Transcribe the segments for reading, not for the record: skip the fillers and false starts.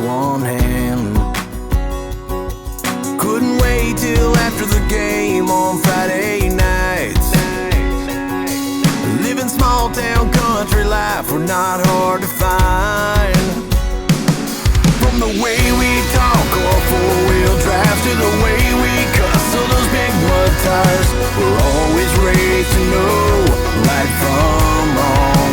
one hand. Couldn't wait till after the game on Friday nights. Living small town country life were not hard to find. From the way we talk or four-wheel drives to the way we cuss, so those big mud tires, we're always raised to know right from wrong.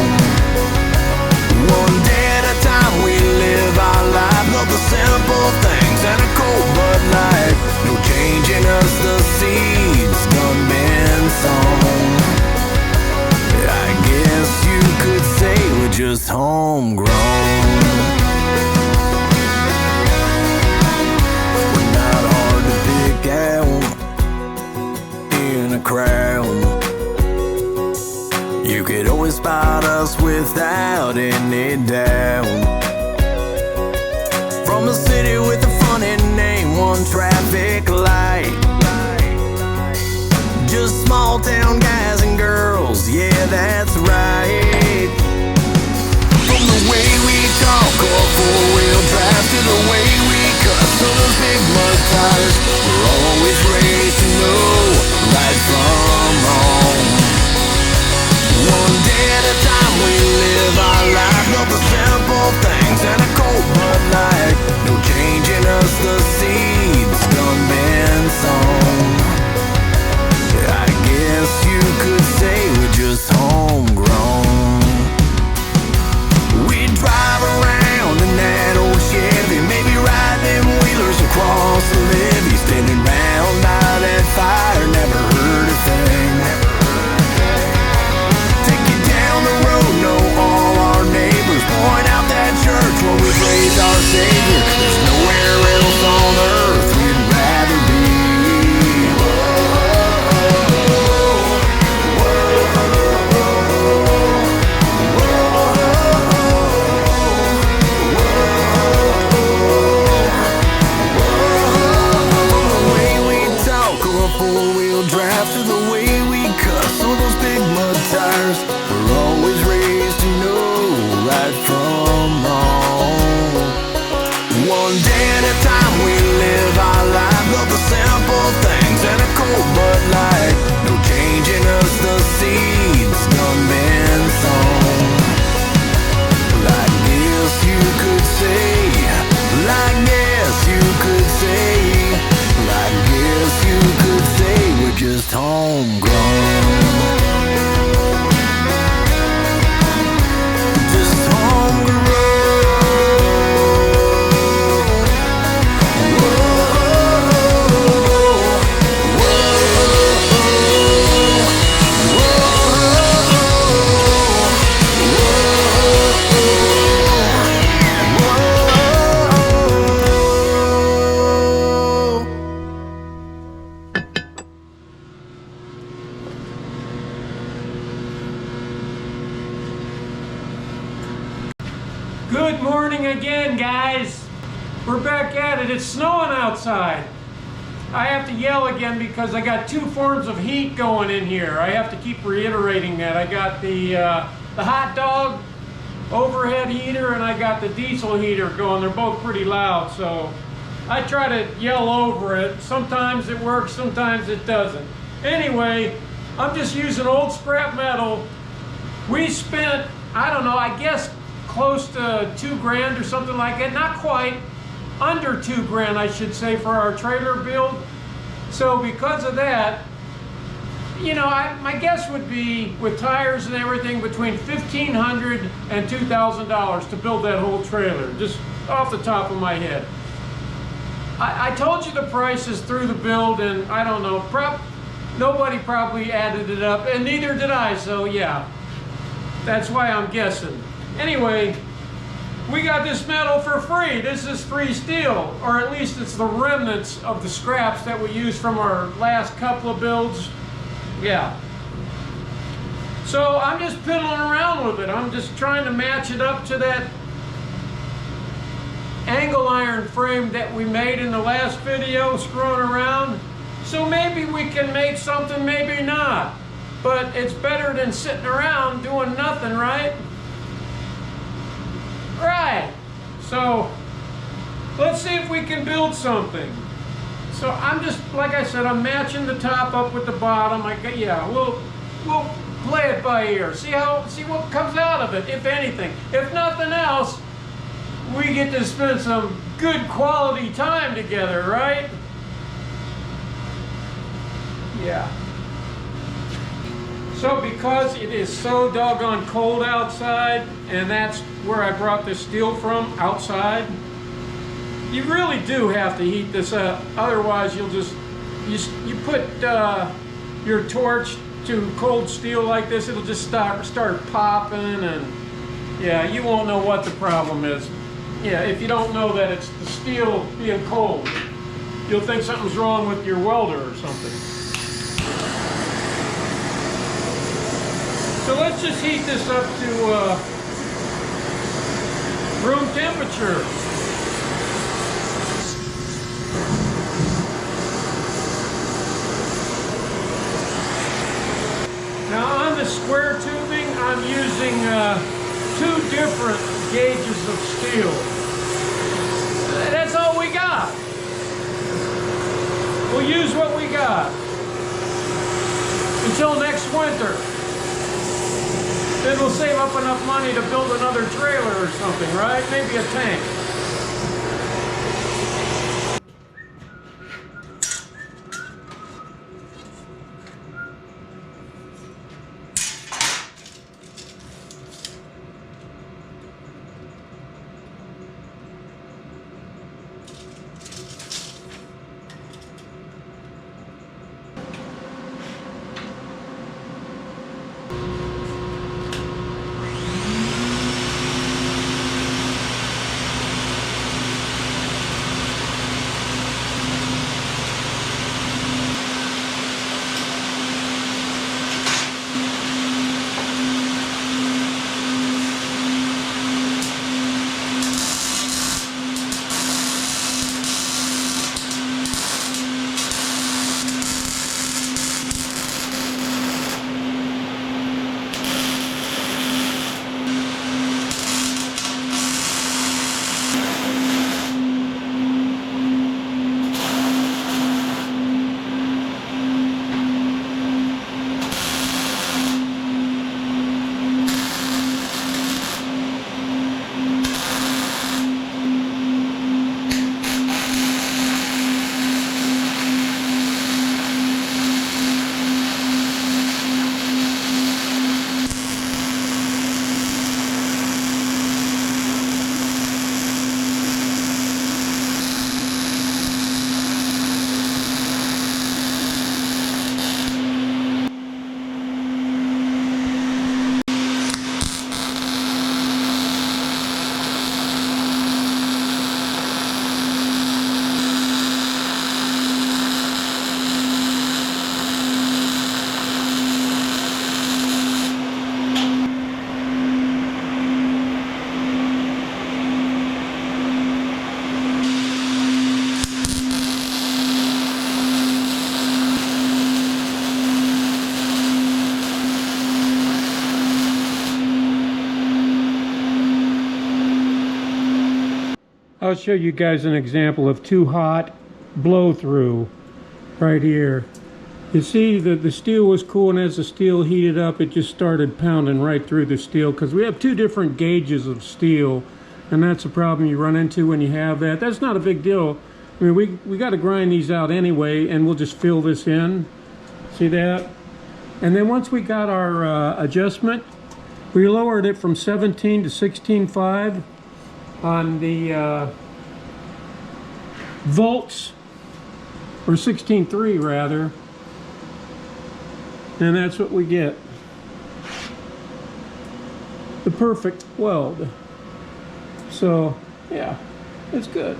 One day at a time we live our life, love the simple things and a cold Bud Light. No changing us, the seeds done been sown. I guess you could say we're just homegrown. We're not hard to pick out in a crowd. You could always spot us without any doubt. From a city with a funny name, one traffic light. Just small town guys and girls, yeah, that's right. From the way we talk or four-wheel drive to the way we cuss, so those big mud tires, we're always raised to know right from wrong. One day at a time we live our life, love the simple things and a cold Bud Light. No changing us, the seeds done been sown. I guess you could say we're just homegrown. We drive around in that old Chevy, maybe ride them wheelers across the levee, standing round by that fire, never heard a thing. Take you down the road, know all our neighbors, point out that church where we praise our Savior. There's nowhere else on earth we'd rather be. Four-wheel drive to the way we cuss, so those big mud tires, we're always raised to know right from wrong. One day at a time we live our life, love the simple things and a cold Bud Light. No changing us, the seeds done been sown. I guess you could say, I guess you could say, I guess you could say we're just homegrown. Just homegrown. Good morning again, guys. We're back at it. It's snowing outside. I have to yell again because I got two forms of heat going in here. I have to keep reiterating that. I got the hot dog overhead heater and I got the diesel heater going. They're both pretty loud, so I try to yell over it. Sometimes it works, sometimes it doesn't. Anyway, I'm just using old scrap metal. We spent, I don't know, I guess close to $2,000 or something like that. Not quite, under $2,000 I should say, for our trailer build. So because of that, you know, my guess would be, with tires and everything, between $1,500 and $2,000 to build that whole trailer, just off the top of my head. I told you the prices through the build, and I don't know, nobody probably added it up, and neither did I, so yeah, that's why I'm guessing. Anyway, we got this metal for free. This is free steel, or at least it's the remnants of the scraps that we used from our last couple of builds. Yeah. So I'm just piddling around with it. I'm just trying to match it up to that angle iron frame that we made in the last video, screwing around. So maybe we can make something, maybe not. But it's better than sitting around doing nothing, right? Right. So let's see if we can build something. So I'm just, like I said, I'm matching the top up with the bottom. Yeah, we'll play it by ear. See what comes out of it, if anything. If nothing else, we get to spend some good quality time together, right? Yeah. So because it is so doggone cold outside, and that's where I brought this steel from, outside, you really do have to heat this up. Otherwise, you put your torch to cold steel like this, it'll just start popping, and yeah, you won't know what the problem is. Yeah, if you don't know that it's the steel being cold, you'll think something's wrong with your welder or something. So let's just heat this up to room temperature. Now on the square tubing, I'm using 2 different gauges of steel. That's all we got. We'll use what we got until next winter. Then we'll save up enough money to build another trailer or something, right? Maybe a tank. I'll show you guys an example of too hot blow through right here. You see that the steel was cool, and as the steel heated up, it just started pounding right through the steel, because we have 2 different gauges of steel, and that's a problem you run into when you have that. That's not a big deal. I mean, we got to grind these out anyway, and we'll just fill this in. See that? And then once we got our adjustment, we lowered it from 17 to 16.5 on the volts, or 16.3 rather, and that's what we get. The perfect weld. So yeah, it's good.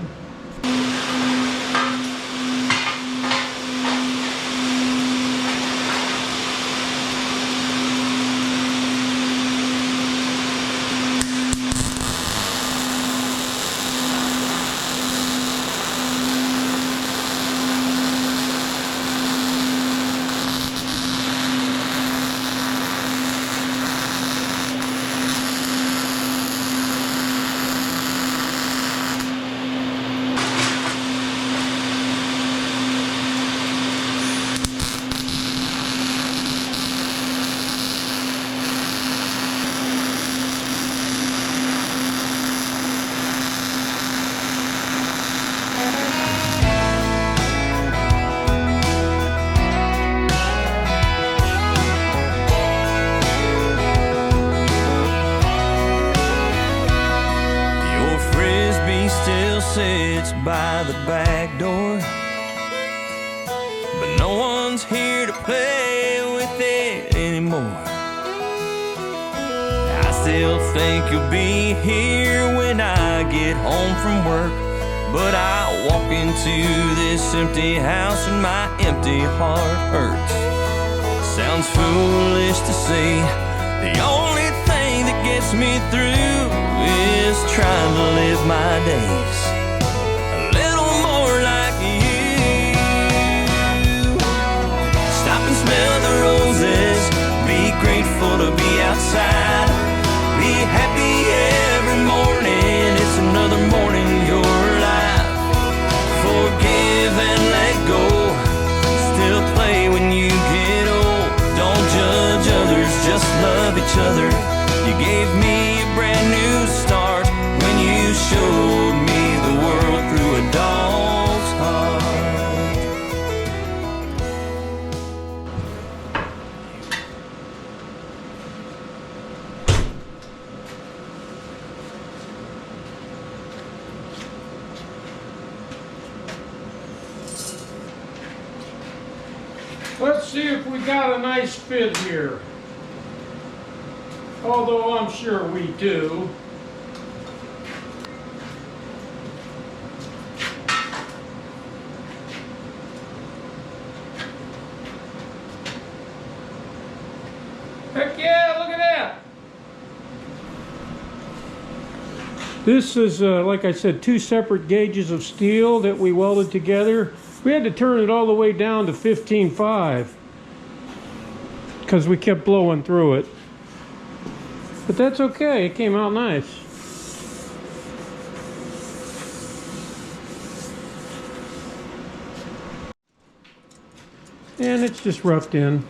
sits by the back door, but no one's here to play with it anymore. I still think you'll be here when I get home from work, but I walk into this empty house and my empty heart hurts. Sounds foolish to say, the only thing that gets me through is trying to live my days a little more like you. Stop and smell the roses, be grateful to be outside, be happy every morning, it's another morning in your life. Forgive and let go, still play when you get old. Don't judge others, just love each other. You gave me a brand new start when you showed me the world through a dog's heart. Let's see if we got a nice fit here. Although I'm sure we do. Heck yeah, look at that! This is, like I said, two separate gauges of steel that we welded together. We had to turn it all the way down to 15.5 because we kept blowing through it. But that's okay, it came out nice. And it's just roughed in.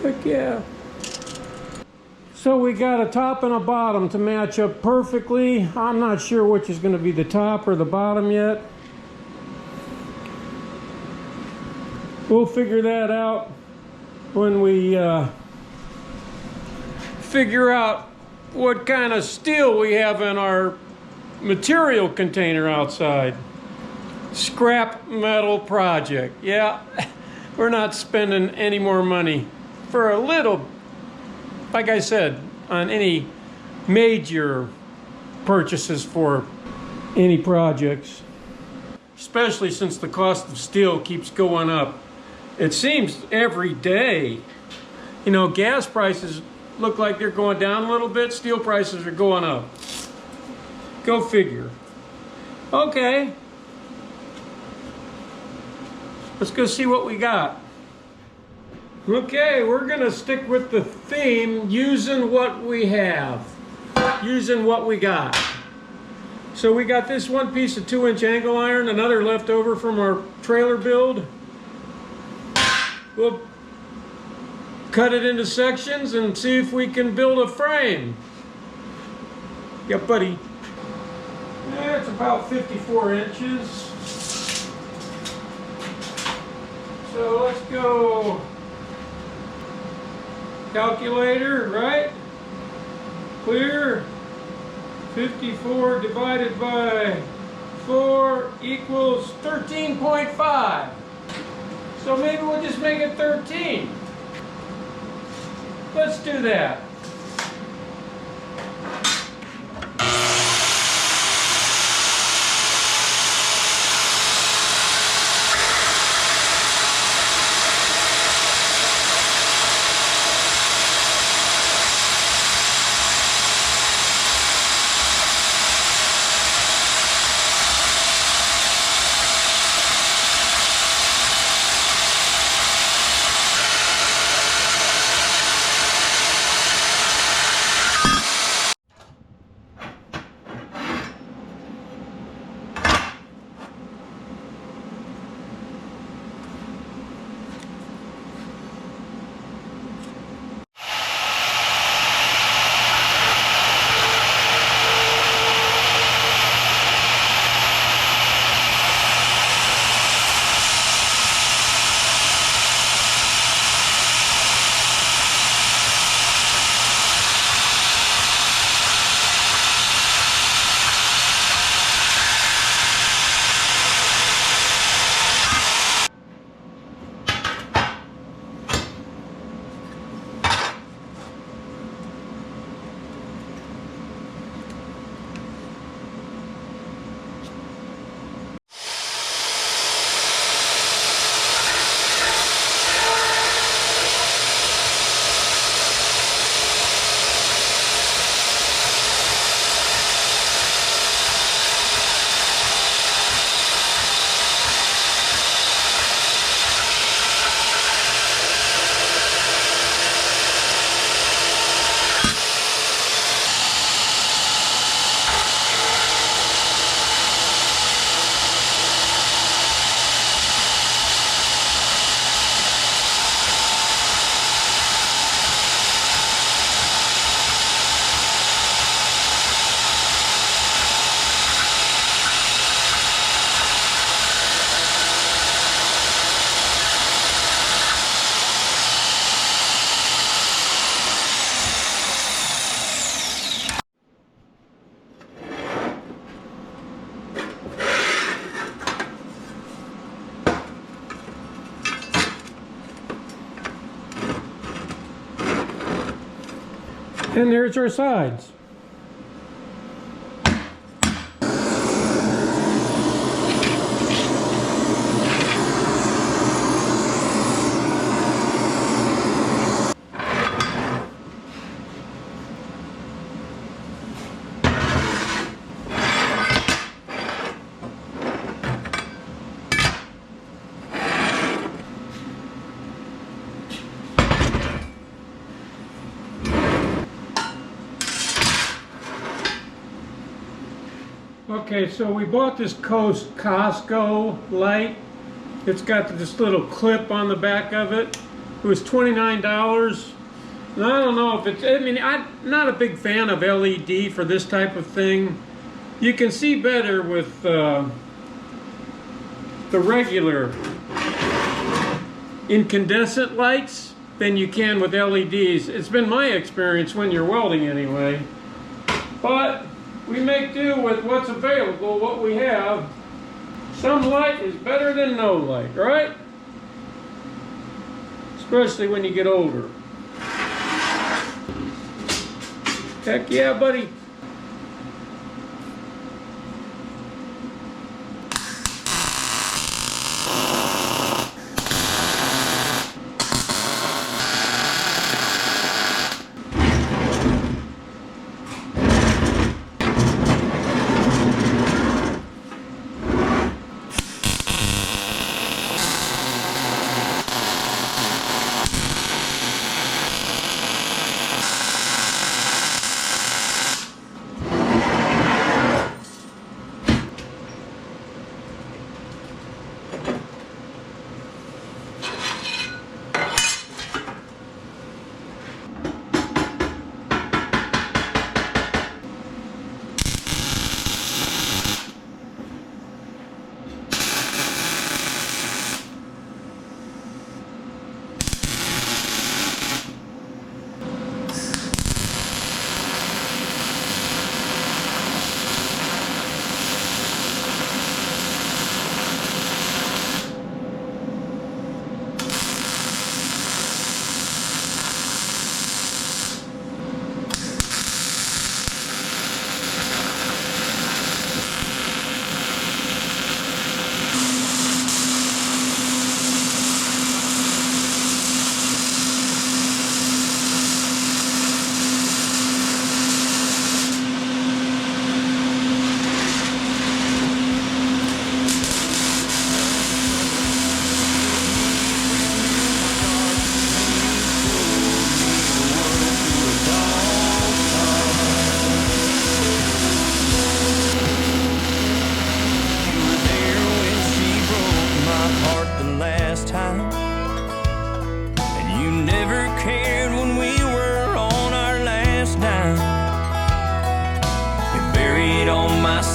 Heck yeah. So we got a top and a bottom to match up perfectly. I'm not sure which is going to be the top or the bottom yet. We'll figure that out when we figure out what kind of steel we have in our material container outside. Scrap metal project. Yeah, we're not spending any more money for a little, like I said, on any major purchases for any projects, especially since the cost of steel keeps going up. It seems every day. You know, gas prices look like they're going down a little bit, steel prices are going up. Go figure. Okay. Let's go see what we got. Okay, we're gonna stick with the theme, using what we have, using what we got. So we got this one piece of 2-inch angle iron, another left over from our trailer build. We'll cut it into sections and see if we can build a frame. Yeah, buddy. Yeah, it's about 54 inches. So let's go. Calculator, right? Clear. 54 divided by 4 equals 13.5. So maybe we'll just make it 13. Let's do that. And there's our sides. Okay, so we bought this Costco light. It's got this little clip on the back of it. It was $29. And I don't know if it's, I mean, I'm not a big fan of LED for this type of thing. You can see better with the regular incandescent lights than you can with LEDs. It's been my experience when you're welding anyway. But we make do with what's available, what we have. Some light is better than no light, right? Especially when you get older. Heck yeah, buddy.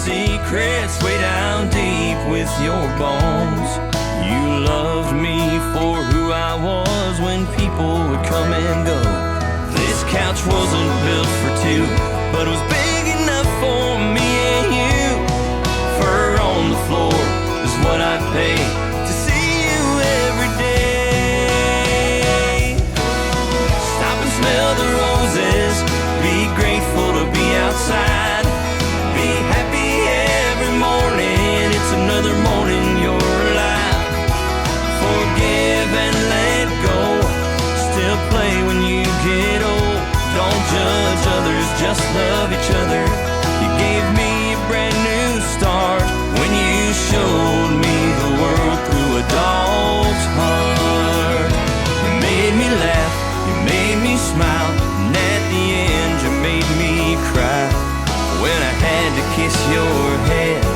Secrets way down deep with your bones. You loved me for who I was when people would come and go. This couch wasn't built for two, but it was big enough for me and you. Fur on the floor is what I'd pay to see you every day. Stop and smell the roses, be grateful to be outside. Be happy every morning, it's another morning you're alive. Forgive and let go, still play when you get old. Don't judge others, just love each other. You gave me a brand new start when you showed me the world through a dog's heart. You made me laugh, you made me smile, and at the end you made me cry. When I had to kiss your head, I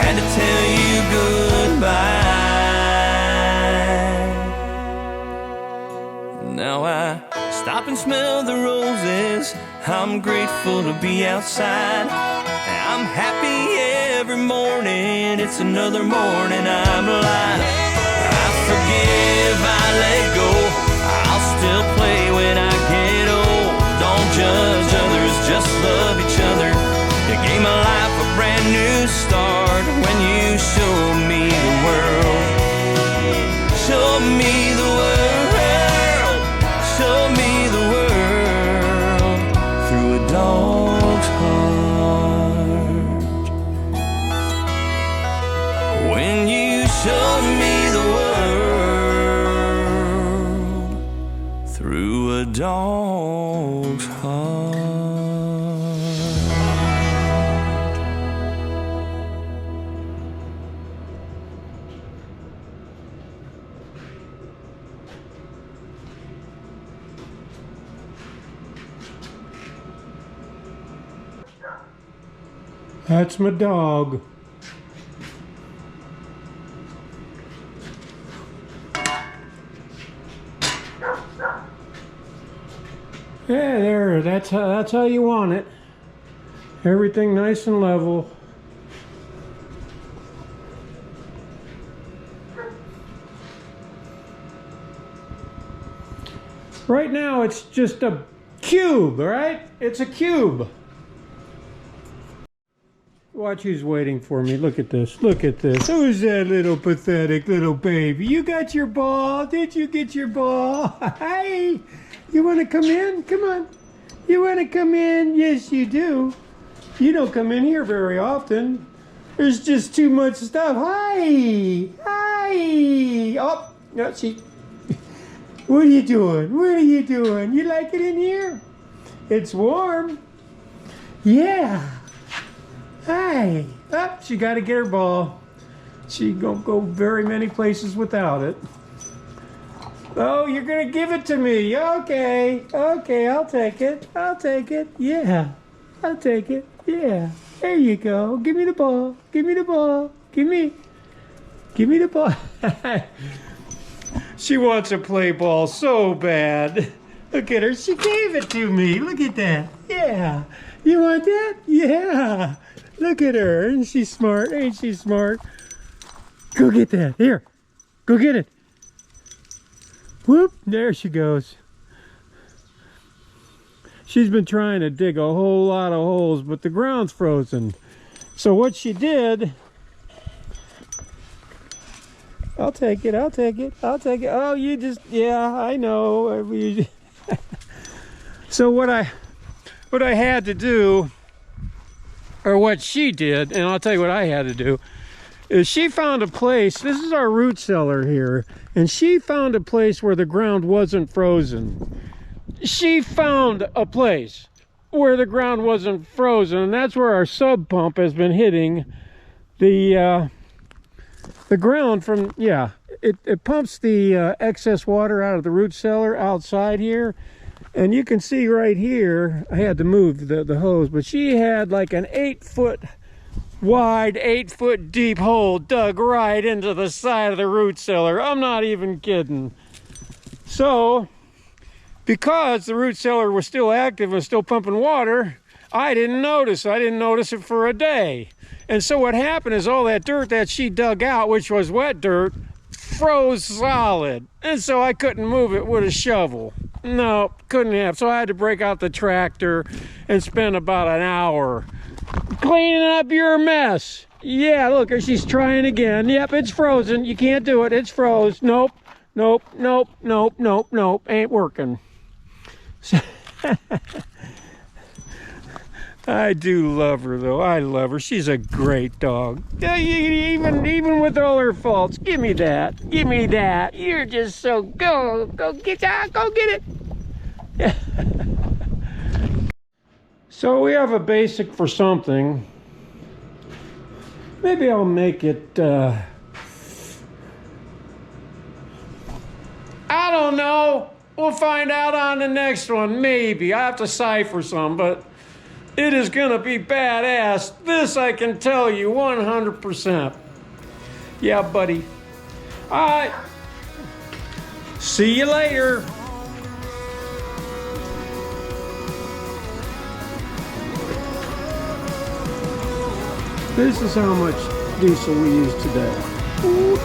had to tell you goodbye. Now I stop and smell the roses, I'm grateful to be outside. I'm happy every morning, it's another morning I'm alive. I forgive, I let go, I'll still play when I get old. Don't judge others, just love each other. You gave my life a brand new start when you showed me the world. Show me the world, show me the world. showed me the world through a dog's heart. That's my dog. Yeah, there. That's how you want it. Everything nice and level. Right now, it's just a cube, right? It's a cube. Watch who's waiting for me. Look at this. Look at this. Who's that little pathetic little baby? You got your ball? Did you get your ball? Hi. You want to come in? Come on. You want to come in? Yes, you do. You don't come in here very often. There's just too much stuff. Hi. Hi. Oh, no, she. What are you doing? What are you doing? You like it in here? It's warm. Yeah. Hi. Oh, she got to get her ball. She don't go very many places without it. Oh, you're going to give it to me. Okay. Okay, I'll take it. I'll take it. Yeah. I'll take it. Yeah. There you go. Give me the ball. Give me the ball. Give me the ball. She wants to play ball so bad. Look at her. She gave it to me. Look at that. Yeah. You want that? Yeah. Look at her. Isn't she smart? Ain't she smart? Go get that. Here. Go get it. Whoop. There she goes. She's been trying to dig a whole lot of holes, but the ground's frozen. So what she did... I'll take it. I'll take it. I'll take it. Oh, you just... Yeah, I know. So what I had to do... Or what she did, and I'll tell you what I had to do, is she found a place. This is our root cellar here, and she found a place where the ground wasn't frozen. She found a place where the ground wasn't frozen, and that's where our sub pump has been hitting the ground from, yeah, it pumps the excess water out of the root cellar outside here. And you can see right here, I had to move the hose, but she had like an 8-foot wide, 8-foot deep hole dug right into the side of the root cellar. I'm not even kidding. So, because the root cellar was still active and still pumping water, I didn't notice. I didn't notice it for a day. And so what happened is all that dirt that she dug out, which was wet dirt, froze solid. And so I couldn't move it with a shovel. No, couldn't have. So I had to break out the tractor and spend about an hour cleaning up your mess. Yeah, look, she's trying again. Yep, it's frozen. You can't do it. It's froze. Nope, nope, nope, nope, nope, nope. Ain't working. I do love her, though. I love her. She's a great dog. Even with all her faults. Give me that. Give me that. You're just so... Go get that. Go get it. So we have a basic for something. Maybe I'll make it... I don't know. We'll find out on the next one. Maybe. I have to cipher some, but... It is going to be badass. This I can tell you 100%. Yeah, buddy. All right. See you later. This is how much diesel we use today. Ooh.